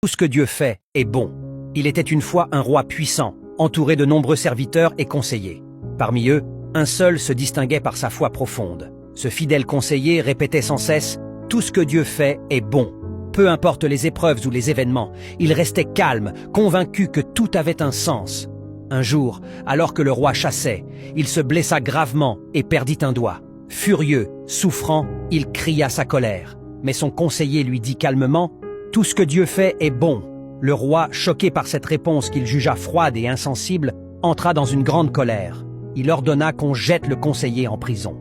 Tout ce que Dieu fait est bon. Il était une fois un roi puissant, entouré de nombreux serviteurs et conseillers. Parmi eux, un seul se distinguait par sa foi profonde. Ce fidèle conseiller répétait sans cesse « Tout ce que Dieu fait est bon ». Peu importe les épreuves ou les événements, il restait calme, convaincu que tout avait un sens. Un jour, alors que le roi chassait, il se blessa gravement et perdit un doigt. Furieux, souffrant, il cria sa colère. Mais son conseiller lui dit calmement « Tout ce que Dieu fait est bon ». Le roi, choqué par cette réponse qu'il jugea froide et insensible, entra dans une grande colère. Il ordonna qu'on jette le conseiller en prison.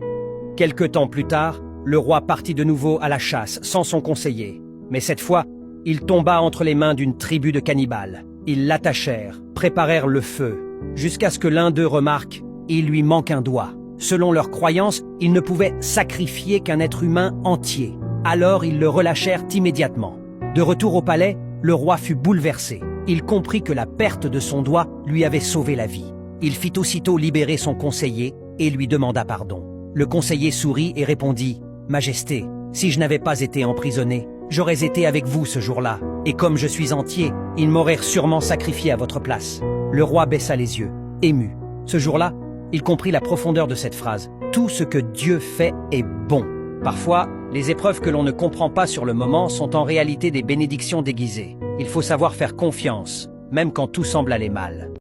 Quelque temps plus tard, le roi partit de nouveau à la chasse sans son conseiller. Mais cette fois, il tomba entre les mains d'une tribu de cannibales. Ils l'attachèrent, préparèrent le feu, jusqu'à ce que l'un d'eux remarque « Il lui manque un doigt ». Selon leur croyance, ils ne pouvaient sacrifier qu'un être humain entier. Alors ils le relâchèrent immédiatement. De retour au palais, le roi fut bouleversé. Il comprit que la perte de son doigt lui avait sauvé la vie. Il fit aussitôt libérer son conseiller et lui demanda pardon. Le conseiller sourit et répondit « Majesté, si je n'avais pas été emprisonné, j'aurais été avec vous ce jour-là, et comme je suis entier, ils m'auraient sûrement sacrifié à votre place. » Le roi baissa les yeux, ému. Ce jour-là, il comprit la profondeur de cette phrase. Tout ce que Dieu fait est bon. Parfois, les épreuves que l'on ne comprend pas sur le moment sont en réalité des bénédictions déguisées. Il faut savoir faire confiance, même quand tout semble aller mal.